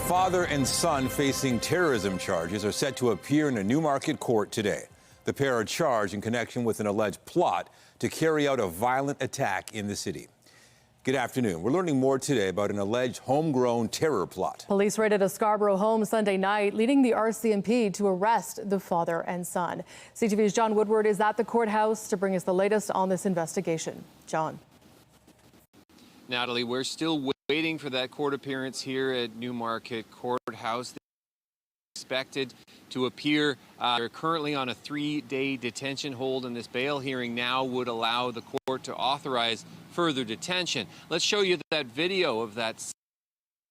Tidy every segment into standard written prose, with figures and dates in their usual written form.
Father and son facing terrorism charges are set to appear in a Newmarket court today. The pair are charged in connection with an alleged plot to carry out a violent attack in the city. Good afternoon. We're learning more today about an alleged homegrown terror plot. Police raided a Scarborough home Sunday night, leading the RCMP to arrest the father and son. CTV's John Woodward is at the courthouse to bring us the latest on this investigation. John. Natalie, we're still waiting for that court appearance here at Newmarket Courthouse. Expected to appear. They're currently on a 3-day detention hold, and this bail hearing now would allow the court to authorize further detention. Let's show you that video of that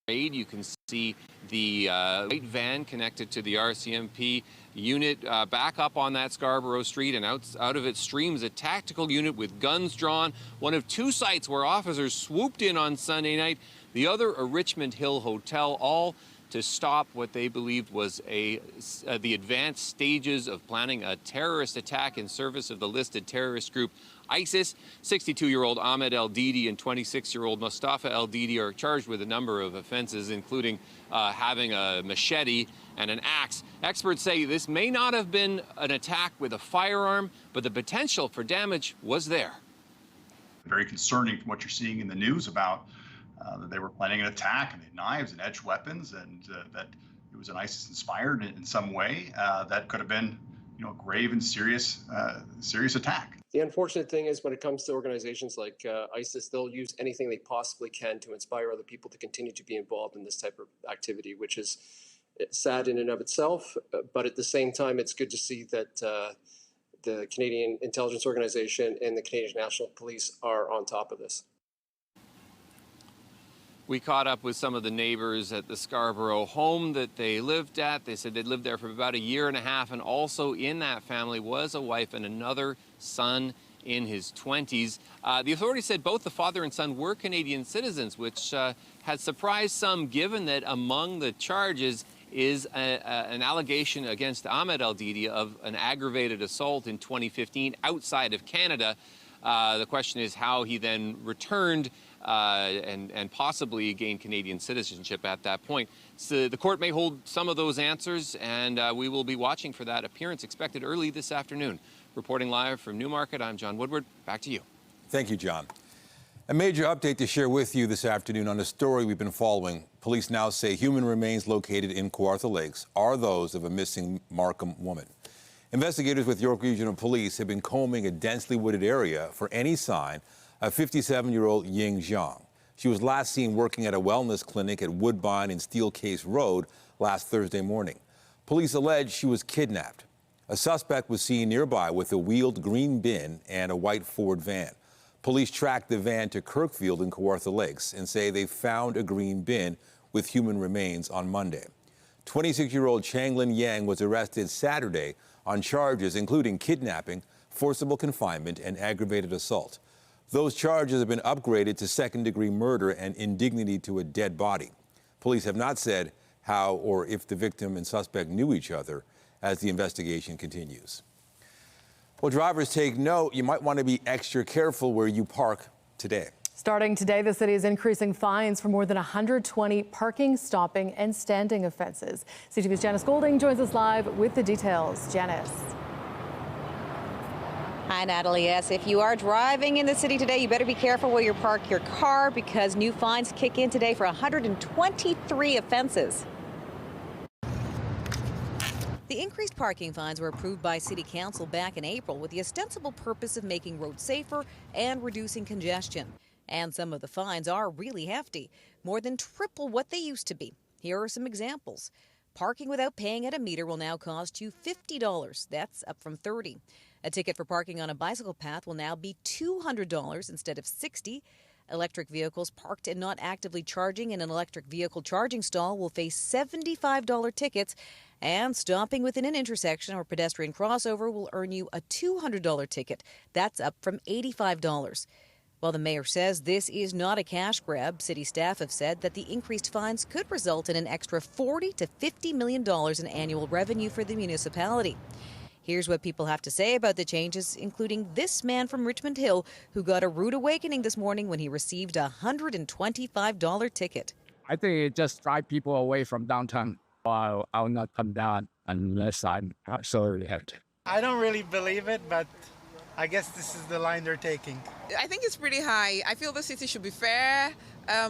raid. You can see the white van connected to the RCMP unit back up on that Scarborough Street, and out of it streams a tactical unit with guns drawn. One of two sites where officers swooped in on Sunday night, the other a Richmond Hill hotel, all to stop what they believed was the advanced stages of planning a terrorist attack in service of the listed terrorist group ISIS. 62-year-old Ahmed El-Didi and 26-year-old Mustafa El-Didi are charged with a number of offenses, including having a machete and an axe. Experts say this may not have been an attack with a firearm, but the potential for damage was there. Very concerning from what you're seeing in the news about that they were planning an attack and they had knives and edged weapons, and that it was an ISIS-inspired in some way that could have been, a grave and serious attack. The unfortunate thing is when it comes to organizations like ISIS, they'll use anything they possibly can to inspire other people to continue to be involved in this type of activity, which is sad in and of itself. But at the same time, it's good to see that the Canadian Intelligence Organization and the Canadian National Police are on top of this. We caught up with some of the neighbors at the Scarborough home that they lived at. They said they'd lived there for about a year and a half, and also in that family was a wife and another son in his 20s. The authorities said both the father and son were Canadian citizens, which had surprised some, given that among the charges is an allegation against Ahmed El-Didi of an aggravated assault in 2015 outside of Canada. The question is how he then returned and possibly gained Canadian citizenship at that point. So the court may hold some of those answers, and we will be watching for that appearance expected early this afternoon. Reporting live from Newmarket, I'm John Woodward. Back to you. Thank you, John. A major update to share with you this afternoon on a story we've been following. Police now say human remains located in Kawartha Lakes are those of a missing Markham woman. Investigators with York Regional Police have been combing a densely wooded area for any sign of 57-year-old Ying Zhang. She was last seen working at a wellness clinic at Woodbine and Steelcase Road last Thursday morning. Police allege she was kidnapped. A suspect was seen nearby with a wheeled green bin and a white Ford van. Police tracked the van to Kirkfield in Kawartha Lakes and say they found a green bin with human remains on Monday. 26-year-old Changlin Yang was arrested Saturday on charges including kidnapping, forcible confinement, and aggravated assault. Those charges have been upgraded to second-degree murder and indignity to a dead body. Police have not said how or if the victim and suspect knew each other as the investigation continues. Well, drivers, take note. You might want to be extra careful where you park today. Starting today, the city is increasing fines for more than 120 parking, stopping, and standing offenses. CTV's Janice Golding joins us live with the details. Janice. Hi, Natalie. Yes, if you are driving in the city today, you better be careful where you park your car because new fines kick in today for 123 offenses. The increased parking fines were approved by City Council back in April with the ostensible purpose of making roads safer and reducing congestion. And some of the fines are really hefty, more than triple what they used to be. Here are some examples. Parking without paying at a meter will now cost you $50. That's up from $30. A ticket for parking on a bicycle path will now be $200 instead of $60. Electric vehicles parked and not actively charging in an electric vehicle charging stall will face $75 tickets. And stopping within an intersection or pedestrian crossover will earn you a $200 ticket. That's up from $85. While the mayor says this is not a cash grab, city staff have said that the increased fines could result in an extra $40 to $50 million in annual revenue for the municipality. Here's what people have to say about the changes, including this man from Richmond Hill who got a rude awakening this morning when he received a $125 ticket. I think it just drive people away from downtown. I'll not come down unless I'm absolutely have to. I don't really believe it, but I guess this is the line they're taking. I think it's pretty high. I feel the city should be fair,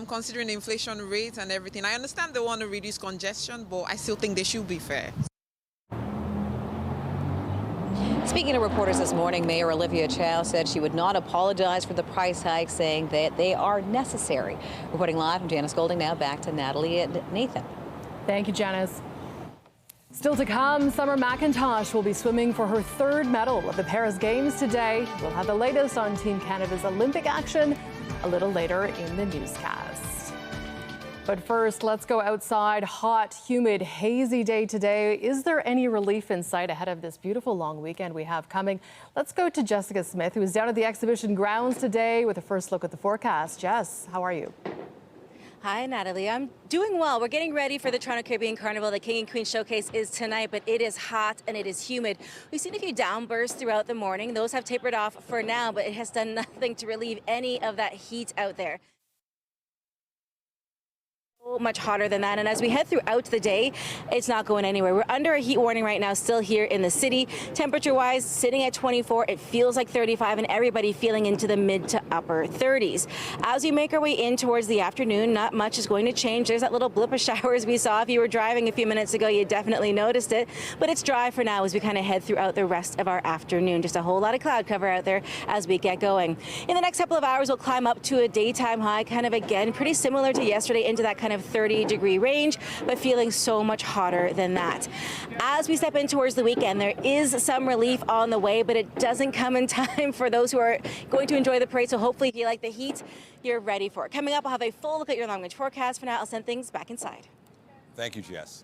considering the inflation rate and everything. I understand they want to reduce congestion, but I still think they should be fair. Speaking to reporters this morning, Mayor Olivia Chow said she would not apologize for the price hikes, saying that they are necessary. Reporting live from Janice Golding now, back to Natalie and Nathan. Thank you, Janice. Still to come, Summer McIntosh will be swimming for her third medal at the Paris Games today. We'll have the latest on Team Canada's Olympic action a little later in the newscast. But first, let's go outside. Hot, humid, hazy day today. Is there any relief in sight ahead of this beautiful long weekend we have coming? Let's go to Jessica Smith, who is down at the exhibition grounds today with a first look at the forecast. Jess, how are you? Hi, Natalie. I'm doing well. We're getting ready for the Toronto Caribbean Carnival. The King and Queen Showcase is tonight, but it is hot and it is humid. We've seen a few downbursts throughout the morning. Those have tapered off for now, but it has done nothing to relieve any of that heat out there. Much hotter than that, and as we head throughout the day, it's not going anywhere. We're under a heat warning right now, still here in the city. Temperature wise, sitting at 24, it feels like 35, and everybody feeling into the mid to upper 30s. As we make our way in towards the afternoon, not much is going to change. There's that little blip of showers we saw. If you were driving a few minutes ago, you definitely noticed it, but it's dry for now as we kind of head throughout the rest of our afternoon. Just a whole lot of cloud cover out there as we get going. In the next couple of hours, we'll climb up to a daytime high, kind of again pretty similar to yesterday, into that kind of 30-degree range, but feeling so much hotter than that. As we step in towards the weekend, there is some relief on the way, but it doesn't come in time for those who are going to enjoy the parade. So hopefully, if you like the heat, you're ready for it. Coming up, I'll have a full look at your long-range forecast. For now, I'll send things back inside. Thank you, Jess.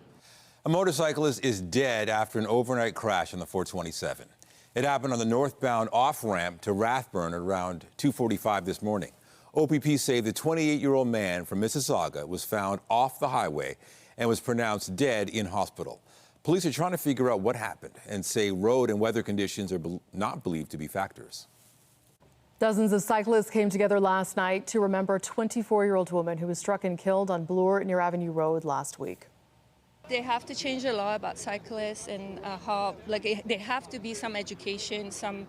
A motorcyclist is dead after an overnight crash on the 427. It happened on the northbound off-ramp to Rathburn around 2:45 this morning. OPP say the 28-year-old man from Mississauga was found off the highway and was pronounced dead in hospital. Police are trying to figure out what happened and say road and weather conditions are not believed to be factors. Dozens of cyclists came together last night to remember a 24-year-old woman who was struck and killed on Bloor near Avenue Road last week. They have to change the law about cyclists and how, there have to be some education, some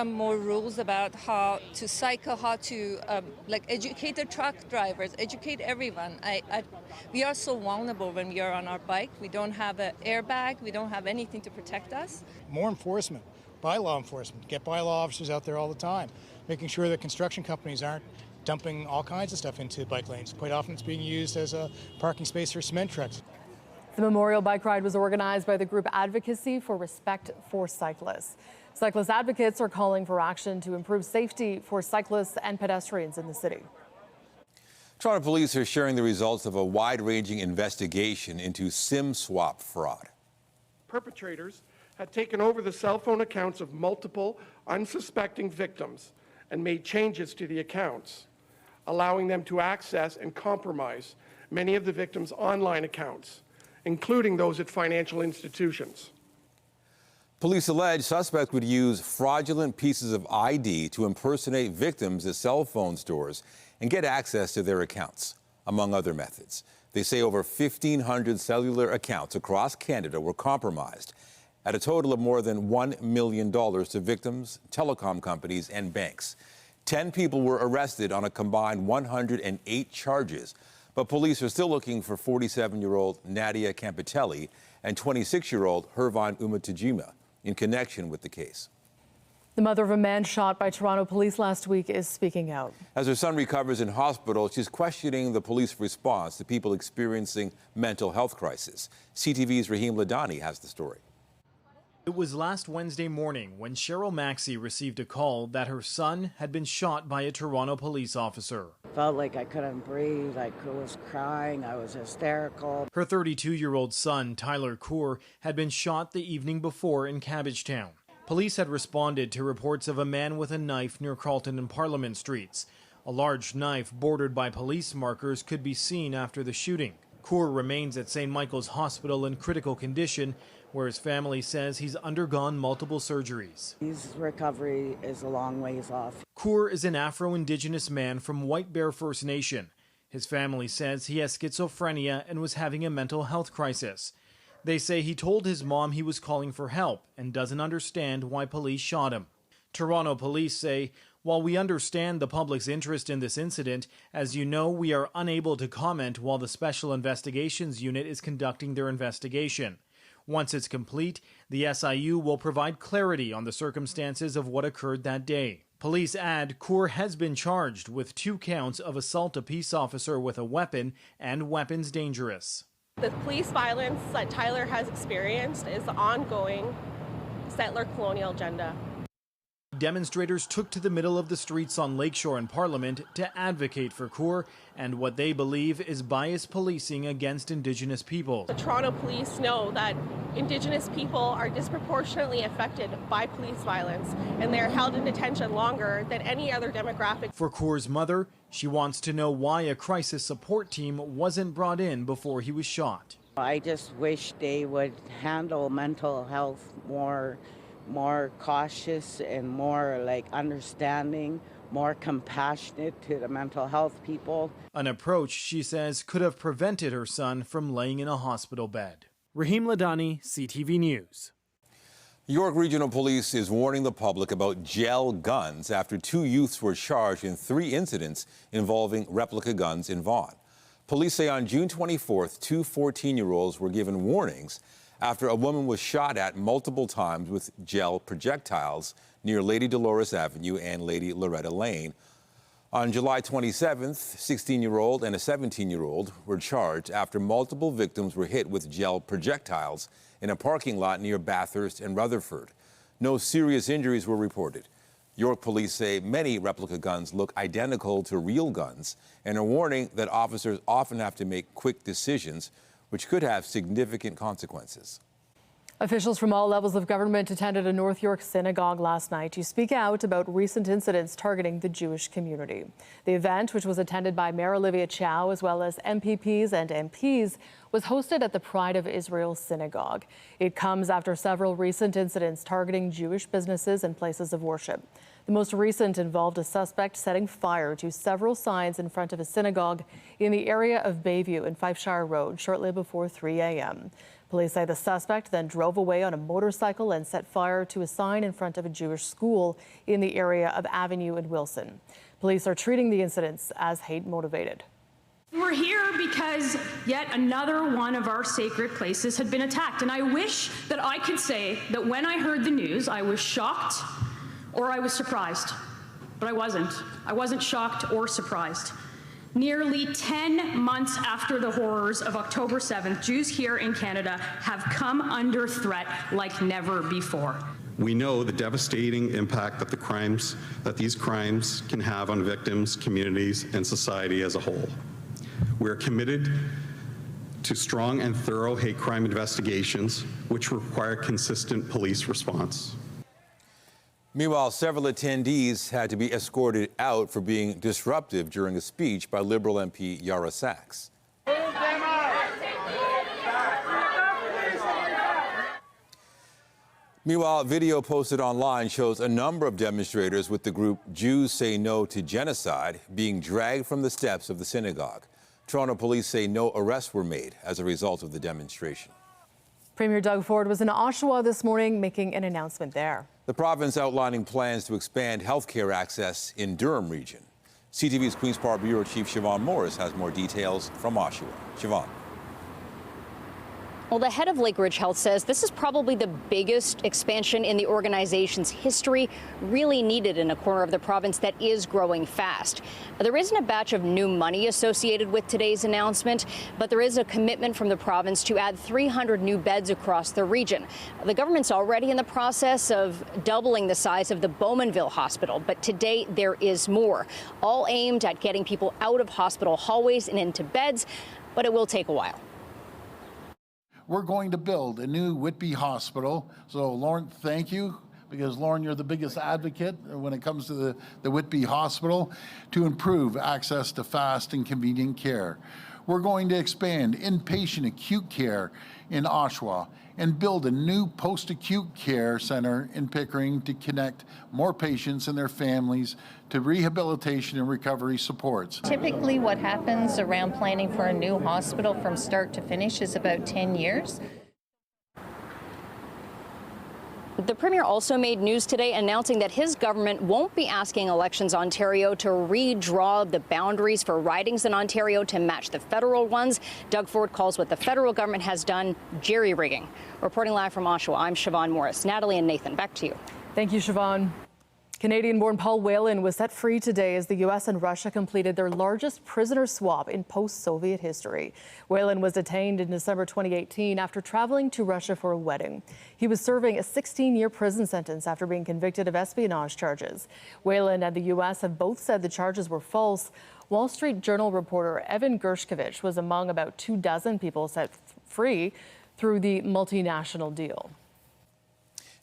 more rules about how to cycle, how to educate the truck drivers, educate everyone. We are so vulnerable when we are on our bike. We don't have an airbag. We don't have anything to protect us. More enforcement, bylaw enforcement. Get bylaw officers out there all the time, making sure that construction companies aren't dumping all kinds of stuff into bike lanes. Quite often it's being used as a parking space for cement trucks. The memorial bike ride was organized by the group Advocacy for Respect for Cyclists. Cyclist advocates are calling for action to improve safety for cyclists and pedestrians in the city. Toronto police are sharing the results of a wide-ranging investigation into SIM swap fraud. Perpetrators had taken over the cell phone accounts of multiple unsuspecting victims and made changes to the accounts, allowing them to access and compromise many of the victims' online accounts, including those at financial institutions. Police allege suspects would use fraudulent pieces of ID to impersonate victims at cell phone stores and get access to their accounts, among other methods. They say over 1,500 cellular accounts across Canada were compromised at a total of more than $1 million to victims, telecom companies, and banks. 10 people were arrested on a combined 108 charges, but police are still looking for 47-year-old Nadia Campitelli and 26-year-old Hervine Umatajima in connection with the case. The mother of a man shot by Toronto police last week is speaking out. As her son recovers in hospital, she's questioning the police response to people experiencing mental health crisis. CTV's Raheem Ladani has the story. It was last Wednesday morning when Cheryl Maxey received a call that her son had been shot by a Toronto police officer. Felt like I couldn't breathe, I was crying, I was hysterical. Her 32-year-old son, Tyler Coor, had been shot the evening before in Cabbagetown. Police had responded to reports of a man with a knife near Carlton and Parliament Streets. A large knife bordered by police markers could be seen after the shooting. Coor remains at St. Michael's Hospital in critical condition, where his family says he's undergone multiple surgeries. His recovery is a long ways off. Coor is an Afro-Indigenous man from White Bear First Nation. His family says he has schizophrenia and was having a mental health crisis. They say he told his mom he was calling for help and doesn't understand why police shot him. Toronto police say, while we understand the public's interest in this incident, as you know, we are unable to comment while the Special Investigations Unit is conducting their investigation. Once it's complete, the SIU will provide clarity on the circumstances of what occurred that day. Police add Kaur has been charged with 2 counts of assault to peace officer with a weapon and weapons dangerous. The police violence that Tyler has experienced is the ongoing settler colonial agenda. Demonstrators took to the middle of the streets on Lakeshore and Parliament to advocate for Kaur and what they believe is biased policing against Indigenous people. The Toronto police know that Indigenous people are disproportionately affected by police violence, and they are held in detention longer than any other demographic. For Kaur's mother, she wants to know why a crisis support team wasn't brought in before he was shot. I just wish they would handle mental health more cautious and more understanding, more compassionate to the mental health people. An approach, she says, could have prevented her son from laying in a hospital bed. Raheem Ladani, CTV News. York Regional Police is warning the public about gel guns after 2 youths were charged in 3 incidents involving replica guns in Vaughan. Police say on June 24th, 2 14-year-olds were given warnings after a woman was shot at multiple times with gel projectiles near Lady Dolores Avenue and Lady Loretta Lane. On July 27th, 16-year-old and a 17-year-old were charged after multiple victims were hit with gel projectiles in a parking lot near Bathurst and Rutherford. No serious injuries were reported. York police say many replica guns look identical to real guns and are warning that officers often have to make quick decisions which could have significant consequences. Officials from all levels of government attended a North York synagogue last night to speak out about recent incidents targeting the Jewish community. The event, which was attended by Mayor Olivia Chow as well as MPPs and MPs, was hosted at the Pride of Israel Synagogue. It comes after several recent incidents targeting Jewish businesses and places of worship. The most recent involved a suspect setting fire to several signs in front of a synagogue in the area of Bayview and Fifeshire Road shortly before 3 a.m. Police say the suspect then drove away on a motorcycle and set fire to a sign in front of a Jewish school in the area of Avenue and Wilson. Police are treating the incidents as hate-motivated. We're here because yet another one of our sacred places had been attacked. And I wish that I could say that when I heard the news, I was shocked or I was surprised. But I wasn't. I wasn't shocked or surprised. Nearly 10 months after the horrors of October 7th, Jews here in Canada have come under threat like never before. We know the devastating impact that these crimes can have on victims, communities, and society as a whole. We are committed to strong and thorough hate crime investigations, which require consistent police response. Meanwhile, several attendees had to be escorted out for being disruptive during a speech by Liberal MP Yara Sachs. Meanwhile, video posted online shows a number of demonstrators with the group Jews Say No to Genocide being dragged from the steps of the synagogue. Toronto police say no arrests were made as a result of the demonstration. Premier Doug Ford was in Oshawa this morning making an announcement there. The province outlining plans to expand health care access in Durham region. CTV's Queen's Park Bureau Chief Siobhan Morris has more details from Oshawa. Siobhan. Well, the head of Lake Ridge Health says this is probably the biggest expansion in the organization's history, really needed in a corner of the province that is growing fast. There isn't a batch of new money associated with today's announcement, but there is a commitment from the province to add 300 new beds across the region. The government's already in the process of doubling the size of the Bowmanville Hospital, but today there is more, all aimed at getting people out of hospital hallways and into beds, but it will take a while. We're going to build a new Whitby hospital. So, Lauren, thank you, because, Lauren, you're the biggest advocate when it comes to the Whitby hospital to improve access to fast and convenient care. We're going to expand inpatient acute care in Oshawa and build a new post-acute care center in Pickering to connect more patients and their families to rehabilitation and recovery supports. Typically what happens around planning for a new hospital from start to finish is about 10 years. The Premier also made news today announcing that his government won't be asking Elections Ontario to redraw the boundaries for ridings in Ontario to match the federal ones. Doug Ford calls what the federal government has done jerry-rigging. Reporting live from Oshawa, I'm Siobhan Morris. Natalie and Nathan, back to you. Thank you, Siobhan. Canadian-born Paul Whelan was set free today as the U.S. and Russia completed their largest prisoner swap in post-Soviet history. Whelan was detained in December 2018 after traveling to Russia for a wedding. He was serving a 16-year prison sentence after being convicted of espionage charges. Whelan and the U.S. have both said the charges were false. Wall Street Journal reporter Evan Gershkovich was among about 24 people set free through the multinational deal.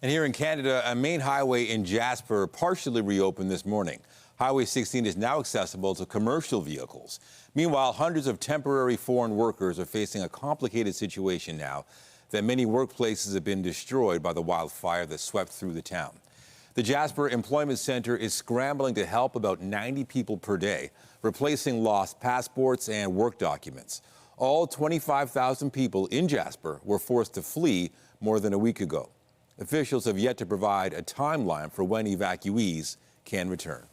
And here in Canada, a main highway in Jasper partially reopened this morning. Highway 16 is now accessible to commercial vehicles. Meanwhile, hundreds of temporary foreign workers are facing a complicated situation now that many workplaces have been destroyed by the wildfire that swept through the town. The Jasper Employment Center is scrambling to help about 90 people per day, replacing lost passports and work documents. All 25,000 people in Jasper were forced to flee more than a week ago. Officials have yet to provide a timeline for when evacuees can return.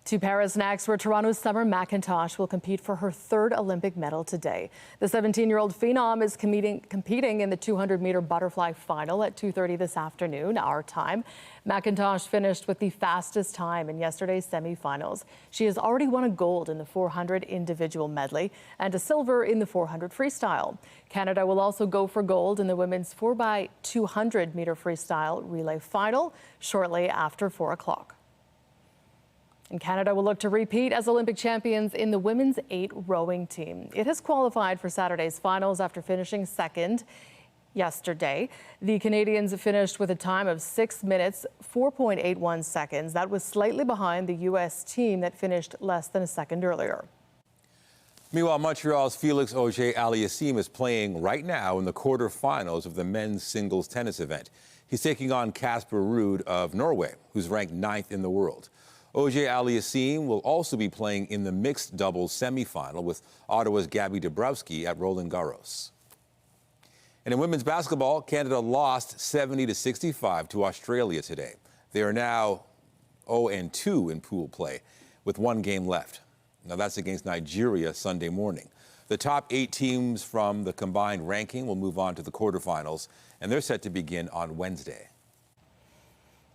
To Paris next, where Toronto's Summer McIntosh will compete for her third Olympic medal today. The 17-year-old phenom is competing in the 200-meter butterfly final at 2:30 this afternoon, our time. McIntosh finished with the fastest time in yesterday's semifinals. She has already won a gold in the 400 individual medley and a silver in the 400 freestyle. Canada will also go for gold in the women's 4x200-meter freestyle relay final shortly after 4 o'clock. And Canada will look to repeat as Olympic champions in the women's 8 rowing team. It has qualified for Saturday's finals after finishing second yesterday. The Canadians finished with a time of 6 minutes, 4.81 seconds. That was slightly behind the U.S. team that finished less than a second earlier. Meanwhile, Montreal's Felix Auger-Aliassime is playing right now in the quarterfinals of the men's singles tennis event. He's taking on Casper Ruud of Norway, who's ranked 9th in the world. Auger-Aliassime will also be playing in the mixed doubles semifinal with Ottawa's Gabby Dabrowski at Roland Garros. And in women's basketball, Canada lost 70-65 to Australia today. They are now 0-2 in pool play with 1 game left. Now that's against Nigeria Sunday morning. The top 8 teams from the combined ranking will move on to the quarterfinals, and they're set to begin on Wednesday.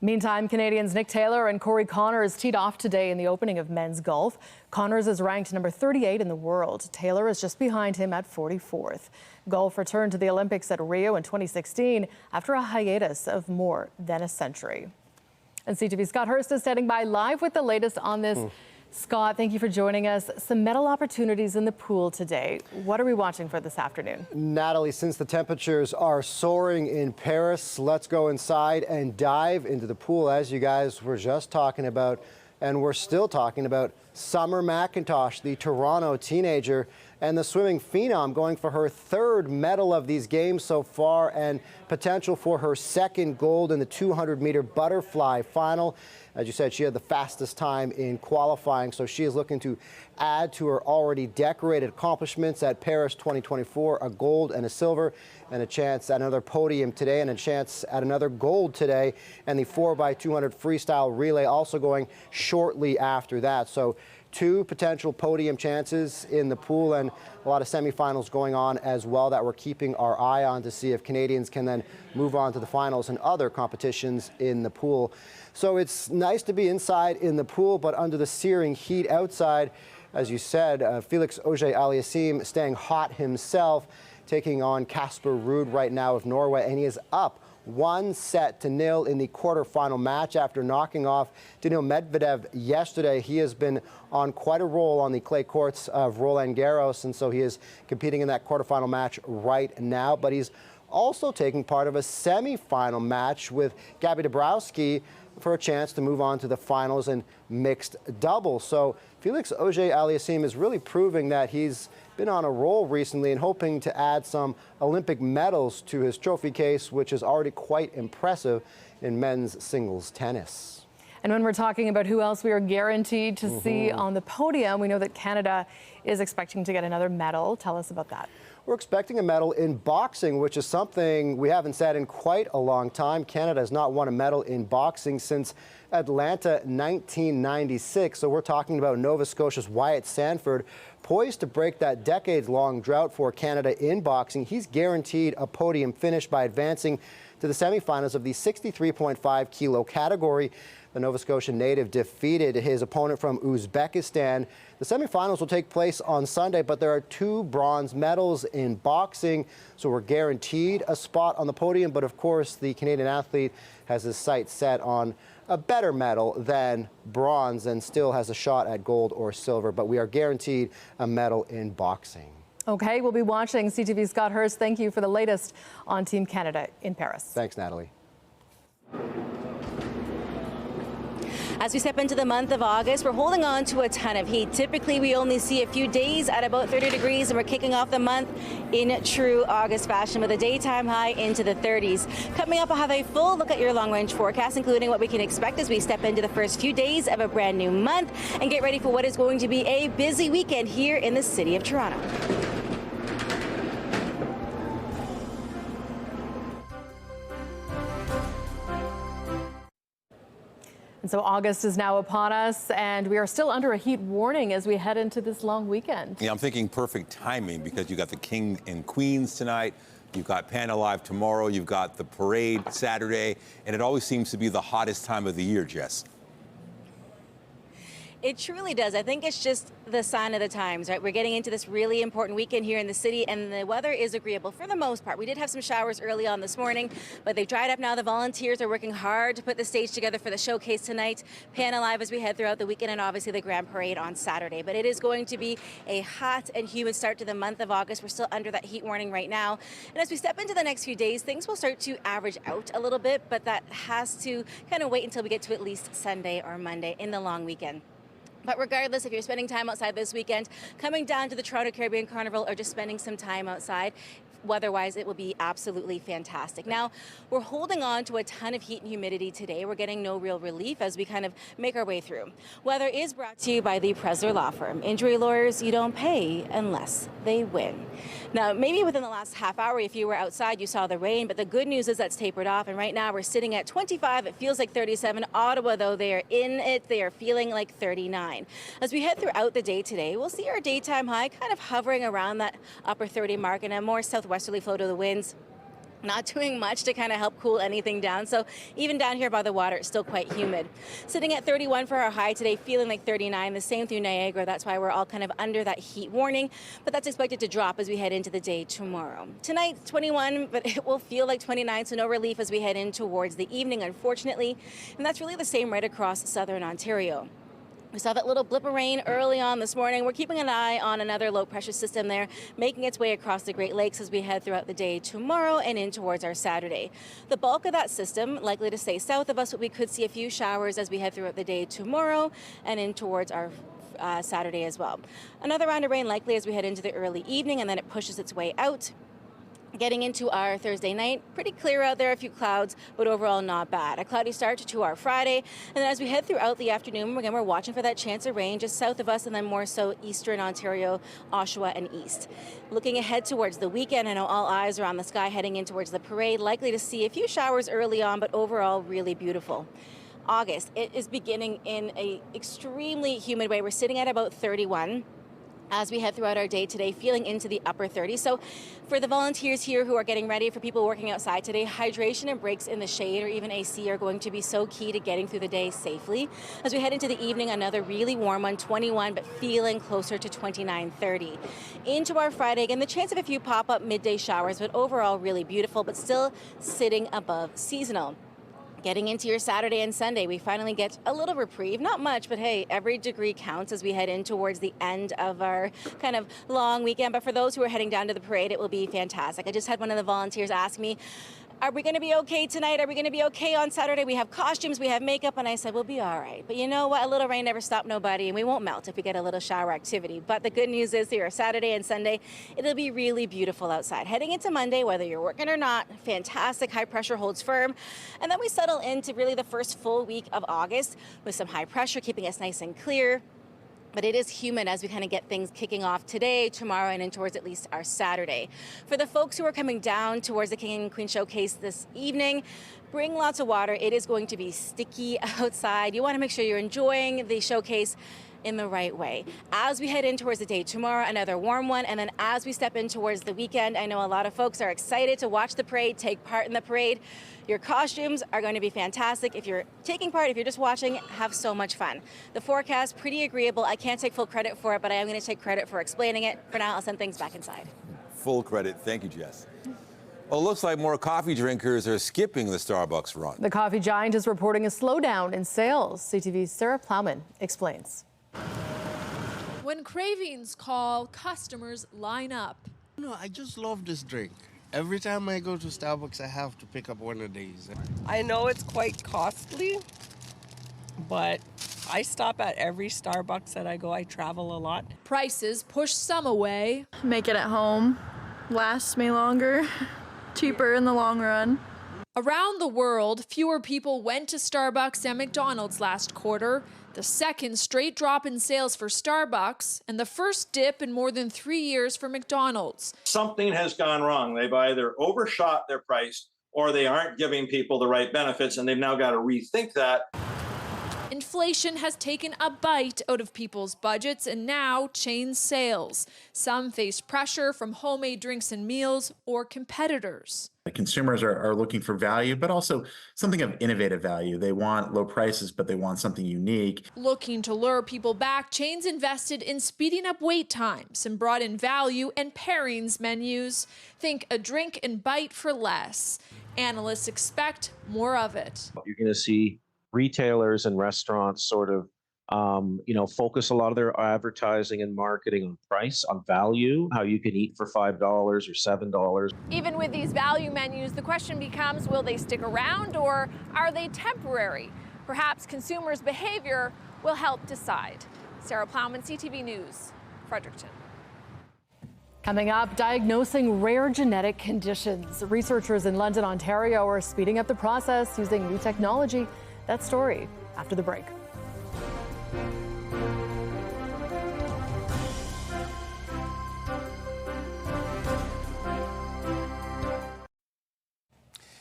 Meantime, Canadians Nick Taylor and Corey Connors teed off today in the opening of men's golf. Connors is ranked number 38 in the world. Taylor is just behind him at 44th. Golf returned to the Olympics at Rio in 2016 after a hiatus of more than a century. And CTV's Scott Hurst is standing by live with the latest on this. Scott, thank you for joining us. Some medal opportunities in the pool today. What are we watching for this afternoon? Natalie, since the temperatures are soaring in Paris, let's go inside and dive into the pool, as you guys were just talking about. And we're still talking about Summer McIntosh, the Toronto teenager, and the swimming phenom, going for her 3rd medal of these games so far and potential for her 2nd gold in the 200-meter butterfly final. As you said, she had the fastest time in qualifying, so she is looking to add to her already decorated accomplishments at Paris 2024, a gold and a silver, and a chance at another podium today, and a chance at another gold today, and the 4x200 freestyle relay also going shortly after that. So 2 potential podium chances in the pool, and a lot of semifinals going on as well that we're keeping our eye on to see if Canadians can then move on to the finals and other competitions in the pool. So it's nice to be inside in the pool, but under the searing heat outside, as you said, Felix Auger-Aliassime staying hot himself, taking on Casper Ruud right now of Norway, and he is up 1-0 in the quarterfinal match after knocking off Daniil Medvedev yesterday. He has been on quite a roll on the clay courts of Roland Garros, and so he is competing in that quarterfinal match right now. But he's also taking part of a semifinal match with Gabby Dabrowski, for a chance to move on to the finals in mixed doubles. So Felix Auger-Aliassime is really proving that he's been on a roll recently and hoping to add some Olympic medals to his trophy case, which is already quite impressive in men's singles tennis. And when we're talking about who else we are guaranteed to see on the podium, we know that Canada is expecting to get another medal. Tell us about that. We're expecting a medal in boxing, which is something we haven't said in quite a long time. Canada has not won a medal in boxing since Atlanta 1996. So we're talking about Nova Scotia's Wyatt Sanford, poised to break that decades-long drought for Canada in boxing. He's guaranteed a podium finish by advancing to the semifinals of the 63.5 kilo category. The Nova Scotian native defeated his opponent from Uzbekistan. The semifinals will take place on Sunday, but there are 2 bronze medals in boxing, so we're guaranteed a spot on the podium. But of course, the Canadian athlete has his sights set on a better medal than bronze and still has a shot at gold or silver, but we are guaranteed a medal in boxing. Okay, we'll be watching. CTV's Scott Hurst, thank you for the latest on Team Canada in Paris. Thanks, Natalie. As we step into the month of August, we're holding on to a ton of heat. Typically, we only see a few days at about 30 degrees, and we're kicking off the month in true August fashion with a daytime high into the 30s. Coming up, I'll have a full look at your long-range forecast, including what we can expect as we step into the first few days of a brand new month and get ready for what is going to be a busy weekend here in the city of Toronto. And so August is now upon us, and we are still under a heat warning as we head into this long weekend. Yeah, I'm thinking perfect timing because you got the King and Queens tonight, you've got Pan Alive tomorrow, you've got the parade Saturday, and it always seems to be the hottest time of the year, Jess. It truly does. I think it's just the sign of the times, right? We're getting into this really important weekend here in the city, and the weather is agreeable for the most part. We did have some showers early on this morning, but they've dried up now. The volunteers are working hard to put the stage together for the showcase tonight, Pan Alive as we head throughout the weekend, and obviously the Grand Parade on Saturday. But it is going to be a hot and humid start to the month of August. We're still under that heat warning right now. And as we step into the next few days, things will start to average out a little bit, but that has to kind of wait until we get to at least Sunday or Monday in the long weekend. But regardless, if you're spending time outside this weekend, coming down to the Toronto Caribbean Carnival, or just spending some time outside, weather-wise, it will be absolutely fantastic. Now, we're holding on to a ton of heat and humidity today. We're getting no real relief as we kind of make our way through. Weather is brought to you by the Presler Law Firm. Injury lawyers, you don't pay unless they win. Now, maybe within the last half hour, if you were outside, you saw the rain, but the good news is that's tapered off, and right now we're sitting at 25. It feels like 37. Ottawa, though, they are in it. They are feeling like 39. As we head throughout the day today, we'll see our daytime high kind of hovering around that upper 30 mark and a more southwesterly flow to the winds. Not doing much to kind of help cool anything down. So even down here by the water, it's still quite humid. Sitting at 31 for our high today, feeling like 39. The same through Niagara. That's why we're all kind of under that heat warning. But that's expected to drop as we head into the day tomorrow. Tonight, 21, but it will feel like 29. So no relief as we head in towards the evening, unfortunately. And that's really the same right across southern Ontario. We saw that little blip of rain early on this morning. We're keeping an eye on another low pressure system there, making its way across the Great Lakes as we head throughout the day tomorrow and in towards our Saturday. The bulk of that system likely to stay south of us, but we could see a few showers as we head throughout the day tomorrow and in towards our Saturday as well. Another round of rain likely as we head into the early evening, and then it pushes its way out. Getting into our Thursday night, pretty clear out there, a few clouds, but overall not bad. A cloudy start to our Friday, and then as we head throughout the afternoon, again, we're watching for that chance of rain just south of us, and then more so eastern Ontario, Oshawa, and east. Looking ahead towards the weekend, I know all eyes are on the sky heading in towards the parade, likely to see a few showers early on, but overall really beautiful. August, it is beginning in an extremely humid way. We're sitting at about 31. As we head throughout our day today, feeling into the upper 30s. So for the volunteers here who are getting ready, for people working outside today, hydration and breaks in the shade or even AC are going to be so key to getting through the day safely. As we head into the evening, another really warm one, 21, but feeling closer to 29, 30. Into our Friday, again, the chance of a few pop-up midday showers, but overall really beautiful, but still sitting above seasonal. Getting into your Saturday and Sunday, we finally get a little reprieve. Not much, but hey, every degree counts as we head in towards the end of our kind of long weekend. But for those who are heading down to the parade, it will be fantastic. I just had one of the volunteers ask me, are we going to be okay tonight? Are we going to be okay on Saturday? We have costumes, we have makeup. And I said, we'll be all right. But you know what? A little rain never stopped nobody, and we won't melt if we get a little shower activity. But the good news is here, Saturday and Sunday, it'll be really beautiful outside. Heading into Monday, whether you're working or not, fantastic. High pressure holds firm. And then we settle into really the first full week of August with some high pressure, keeping us nice and clear. But it is humid as we kind of get things kicking off today, tomorrow, and in towards at least our Saturday. For the folks who are coming down towards the King and Queen Showcase this evening, bring lots of water. It is going to be sticky outside. You want to make sure you're enjoying the showcase in the right way. As we head in towards the day tomorrow, another warm one, and then as we step in towards the weekend, I know a lot of folks are excited to watch the parade, take part in the parade. Your costumes are going to be fantastic. If you're taking part, if you're just watching, have so much fun. The forecast, pretty agreeable. I can't take full credit for it, but I am going to take credit for explaining it. For now, I'll send things back inside. Full credit. Thank you, Jess. Well, it looks like more coffee drinkers are skipping the Starbucks run. The coffee giant is reporting a slowdown in sales. CTV's Sarah Plowman explains. When cravings call, customers line up. No, I just love this drink. Every time I go to Starbucks, I have to pick up one of these. I know it's quite costly, but I stop at every Starbucks that I go. I travel a lot. Prices push some away. Make it at home. Lasts me longer. Cheaper in the long run. Around the world, fewer people went to Starbucks and McDonald's last quarter. The second straight drop in sales for Starbucks and the first dip in more than 3 years for McDonald's. Something has gone wrong. They've either overshot their price or they aren't giving people the right benefits, and they've now got to rethink that. Inflation has taken a bite out of people's budgets and now chains sales. Some face pressure from homemade drinks and meals or competitors. Consumers are looking for value, but also something of innovative value. They want low prices, but they want something unique. Looking to lure people back, chains invested in speeding up wait times and brought in value and pairings menus. Think a drink and bite for less. Analysts expect more of it. You're going to see retailers and restaurants sort of focus a lot of their advertising and marketing on price, on value, how you can eat for $5 or $7. Even with these value menus, the question becomes, will they stick around or are they temporary? Perhaps consumers' behavior will help decide. Sarah Plowman, CTV News, Fredericton. Coming up, diagnosing rare genetic conditions. Researchers in London, Ontario are speeding up the process using new technology. That story after the break.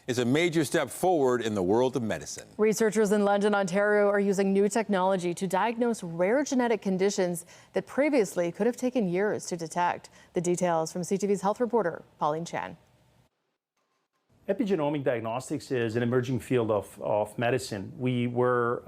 Is a major step forward in the world of medicine. Researchers in London, Ontario are using new technology to diagnose rare genetic conditions that previously could have taken years to detect. The details from CTV's health reporter, Pauline Chan. Epigenomic diagnostics is an emerging field of medicine. We were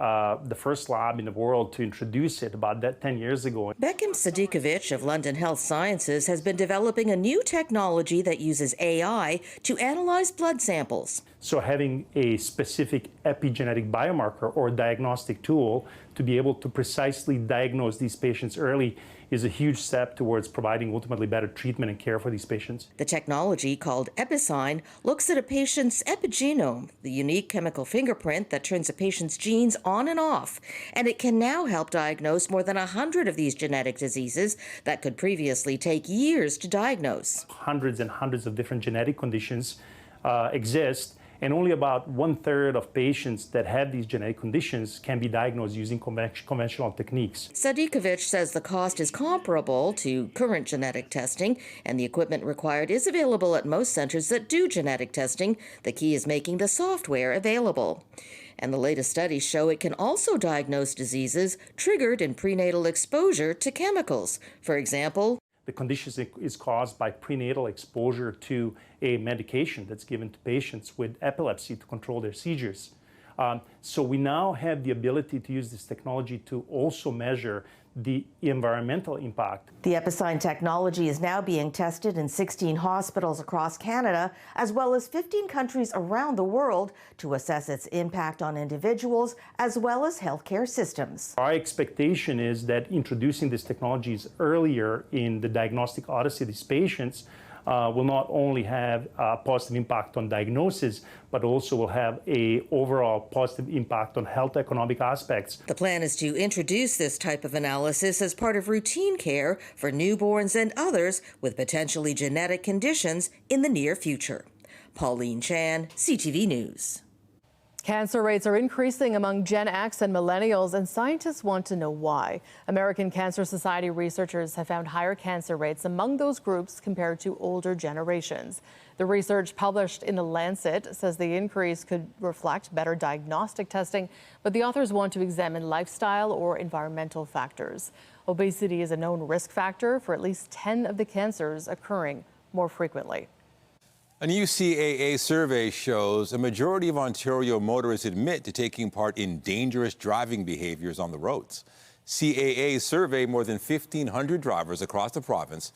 the first lab in the world to introduce it about 10 years ago. Bekim Sadikovic of London Health Sciences has been developing a new technology that uses AI to analyze blood samples. So having a specific epigenetic biomarker or diagnostic tool to be able to precisely diagnose these patients early is a huge step towards providing ultimately better treatment and care for these patients. The technology, called EpiSign, looks at a patient's epigenome, the unique chemical fingerprint that turns a patient's genes on and off, and it can now help diagnose more than 100 of these genetic diseases that could previously take years to diagnose. Hundreds and hundreds of different genetic conditions exist, and only about 1/3 of patients that have these genetic conditions can be diagnosed using conventional techniques. Sadikovic says the cost is comparable to current genetic testing, and the equipment required is available at most centers that do genetic testing. The key is making the software available. And the latest studies show it can also diagnose diseases triggered in prenatal exposure to chemicals. For example, the condition is caused by prenatal exposure to a medication that's given to patients with epilepsy to control their seizures. So we now have the ability to use this technology to also measure the environmental impact. The EpiSign technology is now being tested in 16 hospitals across Canada, as well as 15 countries around the world, to assess its impact on individuals as well as healthcare systems. Our expectation is that introducing these technologies earlier in the diagnostic odyssey of these patients will not only have a positive impact on diagnosis, but also will have a overall positive impact on health economic aspects. The plan is to introduce this type of analysis as part of routine care for newborns and others with potentially genetic conditions in the near future. Pauline Chan, CTV News. Cancer rates are increasing among Gen X and millennials, and scientists want to know why. American Cancer Society researchers have found higher cancer rates among those groups compared to older generations. The research published in The Lancet says the increase could reflect better diagnostic testing, but the authors want to examine lifestyle or environmental factors. Obesity is a known risk factor for at least 10 of the cancers occurring more frequently. A new CAA survey shows a majority of Ontario motorists admit to taking part in dangerous driving behaviors on the roads. CAA surveyed more than 1,500 drivers across the province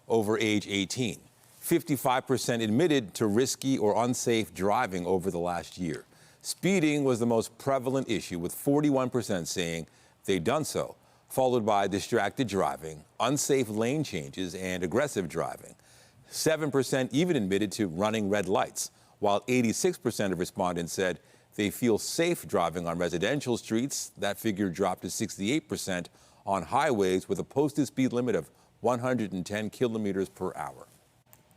over age 18. 55% admitted to risky or unsafe driving over the last year. Speeding was the most prevalent issue, with 41% saying they'd done so, followed by distracted driving, unsafe lane changes, and aggressive driving. 7% even admitted to running red lights, while 86% of respondents said they feel safe driving on residential streets. That figure dropped to 68% on highways with a posted speed limit of 110 kilometers per hour.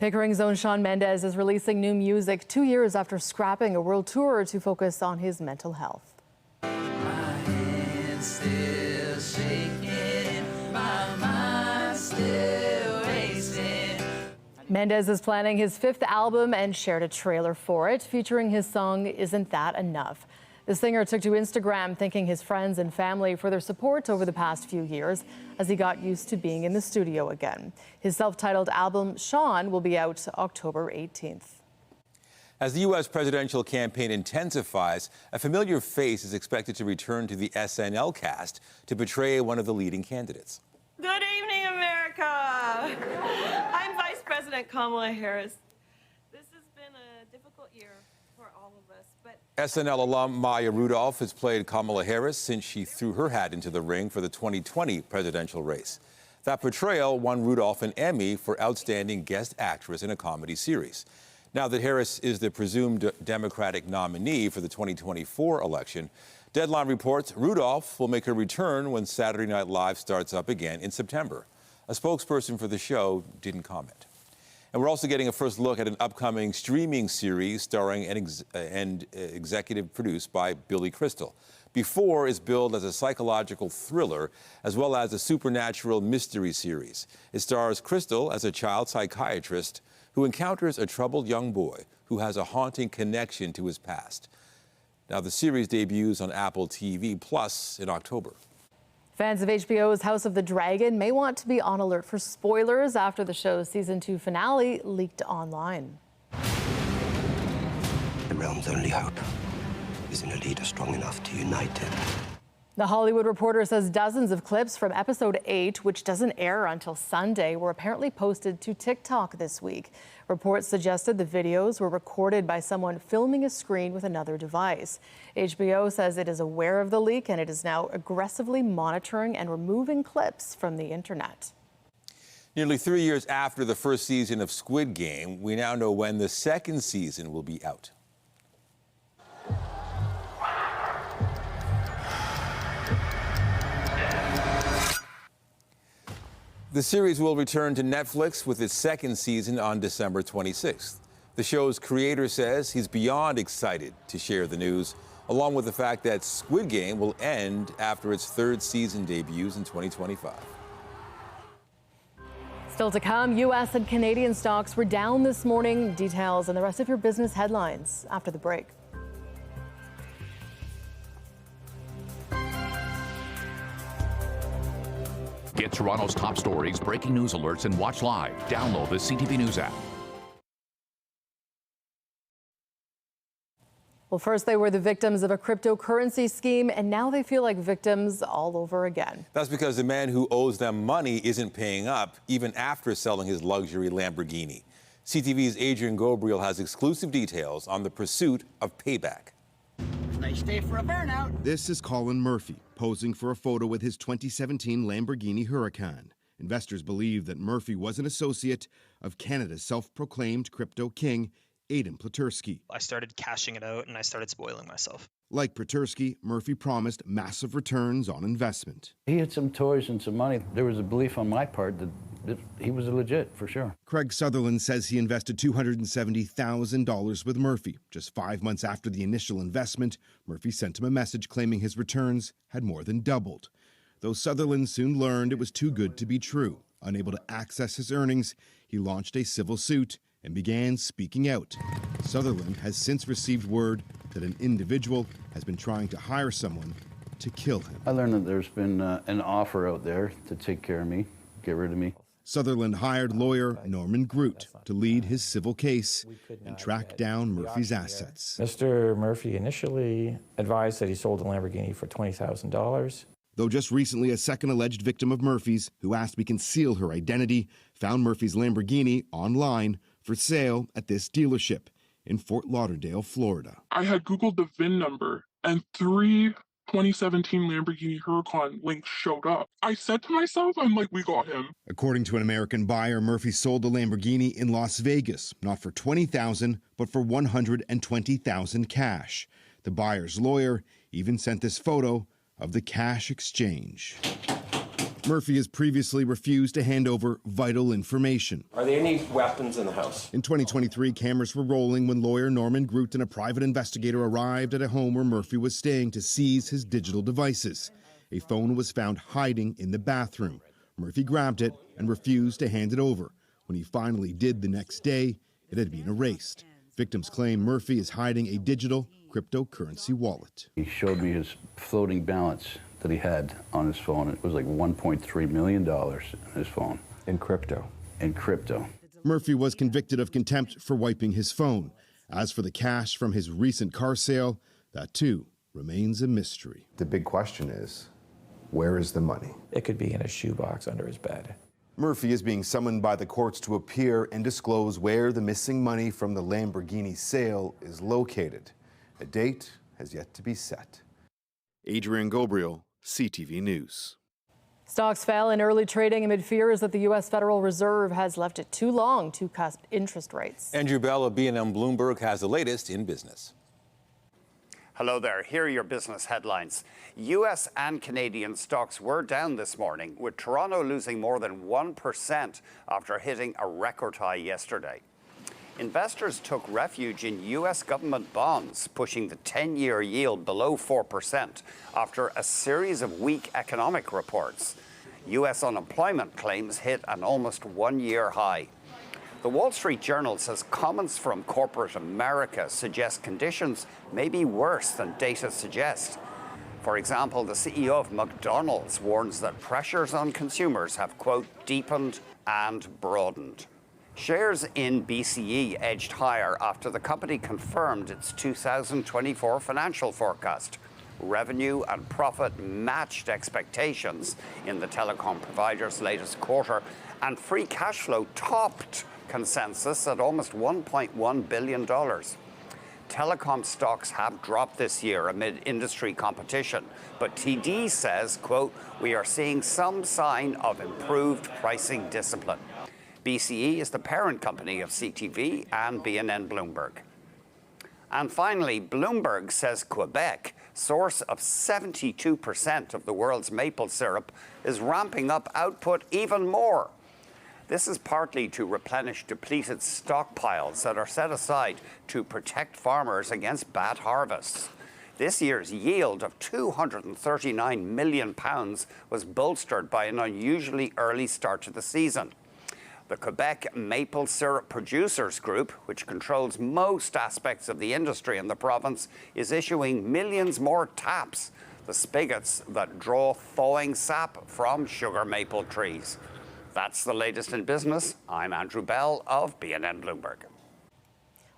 Pickering's own Shawn Mendes is releasing new music 2 years after scrapping a world tour to focus on his mental health. My hand's still shaking, my mind's still racing. Mendes is planning his 5th album and shared a trailer for it, featuring his song Isn't That Enough. The singer took to Instagram thanking his friends and family for their support over the past few years as he got used to being in the studio again. His self-titled album, Shawn, will be out October 18th. As the U.S. presidential campaign intensifies, a familiar face is expected to return to the SNL cast to portray one of the leading candidates. Good evening, America. I'm Vice President Kamala Harris. This has been a difficult year for all of us, but SNL alum Maya Rudolph has played Kamala Harris since she threw her hat into the ring for the 2020 presidential race. That portrayal won Rudolph an Emmy for Outstanding Guest Actress in a Comedy Series. Now that Harris is the presumed Democratic nominee for the 2024 election, Deadline reports Rudolph will make her return when Saturday Night Live starts up again in September. A spokesperson for the show didn't comment. And we're also getting a first look at an upcoming streaming series starring and executive produced by Billy Crystal. Before is billed as a psychological thriller as well as a supernatural mystery series. It stars Crystal as a child psychiatrist who encounters a troubled young boy who has a haunting connection to his past. Now, the series debuts on Apple TV Plus in October. Fans of HBO's House of the Dragon may want to be on alert for spoilers after the show's season 2 finale leaked online. The realm's only hope is in a leader strong enough to unite it. The Hollywood Reporter says dozens of clips from episode 8, which doesn't air until Sunday, were apparently posted to TikTok this week. Reports suggested the videos were recorded by someone filming a screen with another device. HBO says it is aware of the leak and it is now aggressively monitoring and removing clips from the internet. Nearly 3 years after the first season of Squid Game, we now know when the second season will be out. The series will return to Netflix with its second season on December 26th. The show's creator says he's beyond excited to share the news, along with the fact that Squid Game will end after its third season debuts in 2025. Still to come, U.S. and Canadian stocks were down this morning. Details and the rest of your business headlines after the break. Get Toronto's top stories, breaking news alerts, and watch live. Download the CTV News app. Well, first they were the victims of a cryptocurrency scheme, and now they feel like victims all over again. That's because the man who owes them money isn't paying up, even after selling his luxury Lamborghini. CTV's Adrian Gobriel has exclusive details on the pursuit of payback. Nice day for a burnout. This is Colin Murphy, posing for a photo with his 2017 Lamborghini Huracan. Investors believe that Murphy was an associate of Canada's self-proclaimed crypto king, Aidan Platursky. I started cashing it out and I started spoiling myself. Like Platursky, Murphy promised massive returns on investment. He had some toys and some money. There was a belief on my part that he was legit, for sure. Craig Sutherland says he invested $270,000 with Murphy. Just 5 months after the initial investment, Murphy sent him a message claiming his returns had more than doubled. Though Sutherland soon learned it was too good to be true. Unable to access his earnings, he launched a civil suit and began speaking out. Sutherland has since received word that an individual has been trying to hire someone to kill him. I learned that there's been an offer out there to take care of me, get rid of me. Sutherland hired lawyer Norman Groot to lead his civil case and track down Murphy's assets. Mr. Murphy initially advised that he sold a Lamborghini for $20,000. Though just recently a second alleged victim of Murphy's, who asked we conceal her identity, found Murphy's Lamborghini online for sale at this dealership in Fort Lauderdale, Florida. I had Googled the VIN number and 3 2017 Lamborghini Huracan links showed up. I said to myself, I'm like, we got him. According to an American buyer, Murphy sold the Lamborghini in Las Vegas, not for $20,000, but for $120,000 cash. The buyer's lawyer even sent this photo of the cash exchange. Murphy has previously refused to hand over vital information. Are there any weapons in the house? In 2023, cameras were rolling when lawyer Norman Groot and a private investigator arrived at a home where Murphy was staying to seize his digital devices. A phone was found hiding in the bathroom. Murphy grabbed it and refused to hand it over. When he finally did the next day, it had been erased. Victims claim Murphy is hiding a digital cryptocurrency wallet. He showed me his floating balance that he had on his phone. It was like $1.3 million in his phone. In crypto. In crypto. Murphy was convicted of contempt for wiping his phone. As for the cash from his recent car sale, that too remains a mystery. The big question is, where is the money? It could be in a shoebox under his bed. Murphy is being summoned by the courts to appear and disclose where the missing money from the Lamborghini sale is located. A date has yet to be set. Adrian Gobriel, CTV News. Stocks fell in early trading amid fears that the U.S. Federal Reserve has left it too long to cut interest rates. Andrew Bell of B&M Bloomberg has the latest in business. Hello there. Here are your business headlines. U.S. and Canadian stocks were down this morning, with Toronto losing more than 1% after hitting a record high yesterday. Investors took refuge in U.S. government bonds, pushing the 10-year yield below 4% after a series of weak economic reports. U.S. unemployment claims hit an almost one-year high. The Wall Street Journal says comments from corporate America suggest conditions may be worse than data suggests. For example, the CEO of McDonald's warns that pressures on consumers have, quote, deepened and broadened. Shares in BCE edged higher after the company confirmed its 2024 financial forecast. Revenue and profit matched expectations in the telecom provider's latest quarter, and free cash flow topped consensus at almost $1.1 billion. Telecom stocks have dropped this year amid industry competition, but TD says, quote, we are seeing some sign of improved pricing discipline. BCE is the parent company of CTV and B&N Bloomberg. And finally, Bloomberg says Quebec, source of 72% of the world's maple syrup, is ramping up output even more. This is partly to replenish depleted stockpiles that are set aside to protect farmers against bad harvests. This year's yield of 239 million pounds was bolstered by an unusually early start to the season. The Quebec Maple Syrup Producers Group, which controls most aspects of the industry in the province, is issuing millions more taps, the spigots that draw thawing sap from sugar maple trees. That's the latest in business. I'm Andrew Bell of B&N Bloomberg.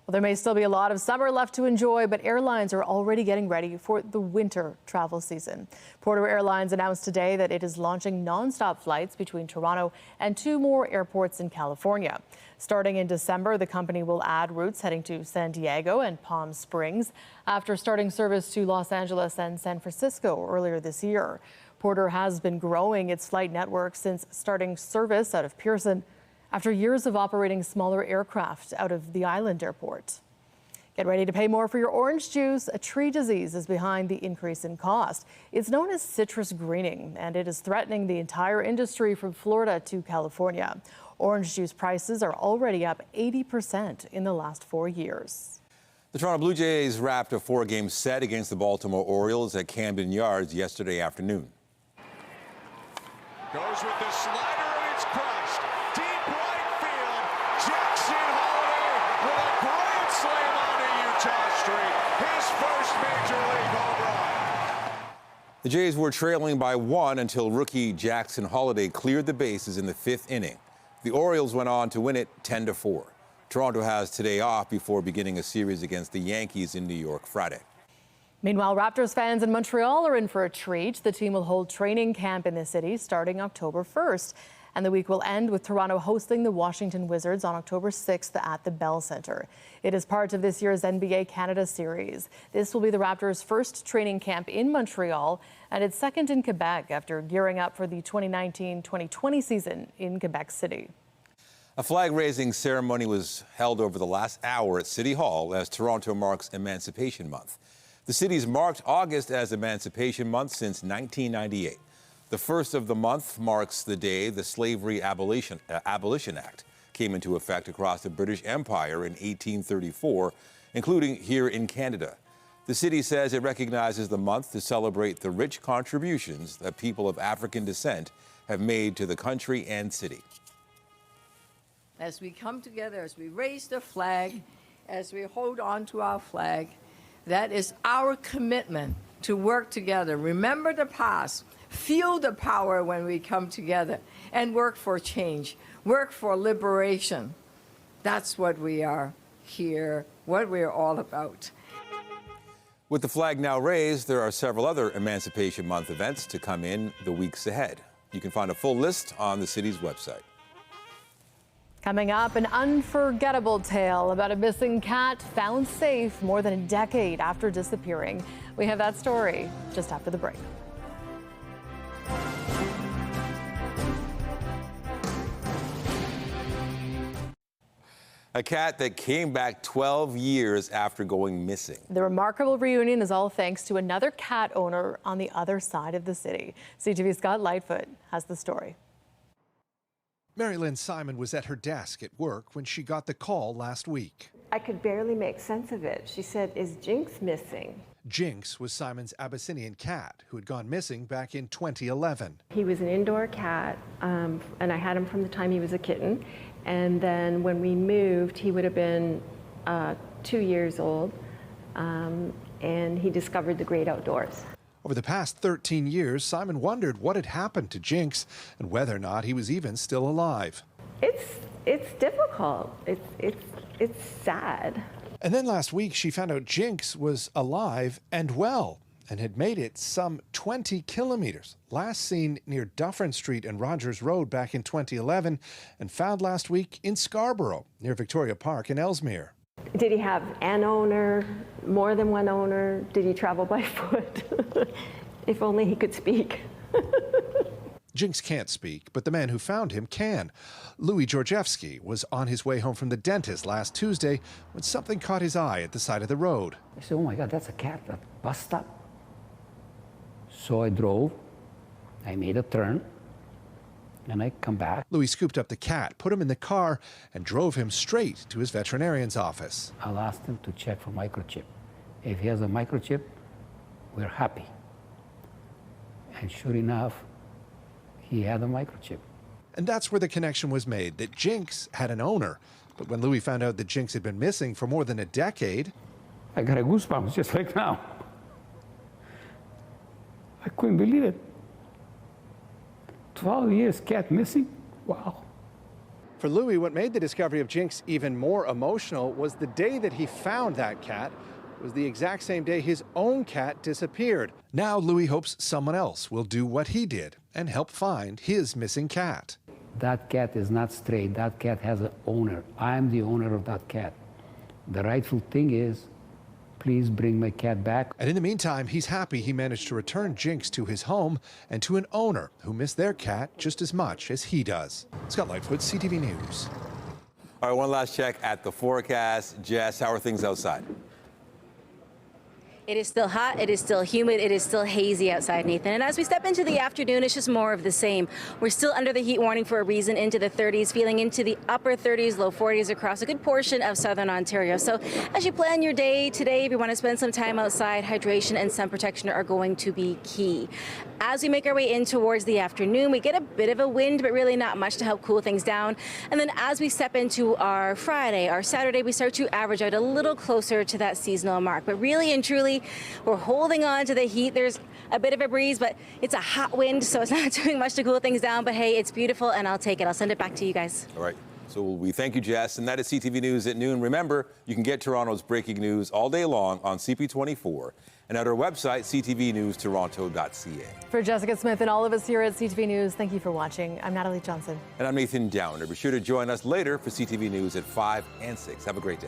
Well, there may still be a lot of summer left to enjoy, but airlines are already getting ready for the winter travel season. Porter Airlines announced today that it is launching nonstop flights between Toronto and 2 more airports in California. Starting in December, the company will add routes heading to San Diego and Palm Springs after starting service to Los Angeles and San Francisco earlier this year. Porter has been growing its flight network since starting service out of Pearson after years of operating smaller aircraft out of the island airport. Get ready to pay more for your orange juice. A tree disease is behind the increase in cost. It's known as citrus greening, and it is threatening the entire industry from Florida to California. Orange juice prices are already up 80% in the last 4 years. The Toronto Blue Jays wrapped a 4-game set against the Baltimore Orioles at Camden Yards yesterday afternoon. Goes with the slider and it's crushed. Deep right field. Jackson Holiday with a grand slam onto Utah Street. His first major league home run. The Jays were trailing by 1 until rookie Jackson Holiday cleared the bases in the 5th inning. The Orioles went on to win it 10-4. Toronto has today off before beginning a series against the Yankees in New York Friday. Meanwhile, Raptors fans in Montreal are in for a treat. The team will hold training camp in the city starting October 1st. And the week will end with Toronto hosting the Washington Wizards on October 6th at the Bell Centre. It is part of this year's NBA Canada series. This will be the Raptors' first training camp in Montreal and its second in Quebec after gearing up for the 2019-2020 season in Quebec City. A flag-raising ceremony was held over the last hour at City Hall as Toronto marks Emancipation Month. The city's marked August as Emancipation Month since 1998. The first of the month marks the day the Slavery Abolition Act came into effect across the British Empire in 1834, including here in Canada. The city says it recognizes the month to celebrate the rich contributions that people of African descent have made to the country and city. As we come together, as we raise the flag, as we hold on to our flag, that is our commitment to work together. Remember the past, feel the power when we come together, and work for change, work for liberation. That's what we are here, what we're all about. With the flag now raised, there are several other Emancipation Month events to come in the weeks ahead. You can find a full list on the city's website. Coming up, an unforgettable tale about a missing cat found safe more than a decade after disappearing. We have that story just after the break. A cat that came back 12 years after going missing. The remarkable reunion is all thanks to another cat owner on the other side of the city. CTV's Scott Lightfoot has the story. Mary Lynn Simon was at her desk at work when she got the call last week. I could barely make sense of it. She said, "Is Jinx missing?" Jinx was Simon's Abyssinian cat who had gone missing back in 2011. He was an indoor cat, and I had him from the time he was a kitten. And then when we moved, he would have been 2 years old, and he discovered the great outdoors. Over the past 13 years, Simon wondered what had happened to Jinx and whether or not he was even still alive. It's difficult. It's sad. And then last week, she found out Jinx was alive and well and had made it some 20 kilometers. Last seen near Dufferin Street and Rogers Road back in 2011 and found last week in Scarborough near Victoria Park in Ellesmere. Did he have an owner, more than one owner? Did he travel by foot? If only he could speak. Jinx can't speak, but the man who found him can. Louis Georgievsky was on his way home from the dentist last Tuesday when something caught his eye at the side of the road. I said, "Oh my God, that's a cat, that bus stop." So I drove, I made a turn, and I come back. Louis scooped up the cat, put him in the car, and drove him straight to his veterinarian's office. I'll ask him to check for microchip. If he has a microchip, we're happy. And sure enough, he had a microchip. And that's where the connection was made, that Jinx had an owner. But when Louis found out that Jinx had been missing for more than a decade... I got a goosebumps just like now. I couldn't believe it. 12 years, cat missing? Wow. For Louis, what made the discovery of Jinx even more emotional was the day that he found that cat. It was the exact same day his own cat disappeared. Now Louis hopes someone else will do what he did and help find his missing cat. That cat is not stray. That cat has an owner. I'm the owner of that cat. The rightful thing is, please bring my cat back. And in the meantime, he's happy he managed to return Jinx to his home and to an owner who missed their cat just as much as he does. Scott Lightfoot, CTV News. All right, one last check at the forecast. Jess, how are things outside? It is still hot, it is still humid, it is still hazy outside, Nathan. And as we step into the afternoon, it's just more of the same. We're still under the heat warning for a reason, into the 30s, feeling into the upper 30s, low 40s across a good portion of southern Ontario. So as you plan your day today, if you want to spend some time outside, hydration and sun protection are going to be key. As we make our way in towards the afternoon, we get a bit of a wind, but really not much to help cool things down. And then as we step into our Friday, our Saturday, we start to average out a little closer to that seasonal mark. But really and truly, we're holding on to the heat. There's a bit of a breeze, but it's a hot wind, so it's not doing much to cool things down. But hey, it's beautiful, and I'll take it. I'll send it back to you guys. All right. So we thank you, Jess. And that is CTV News at noon. Remember, you can get Toronto's breaking news all day long on CP24 and at our website, ctvnewstoronto.ca. For Jessica Smith and all of us here at CTV News, thank you for watching. I'm Natalie Johnson. And I'm Nathan Downer. Be sure to join us later for CTV News at 5 and 6. Have a great day.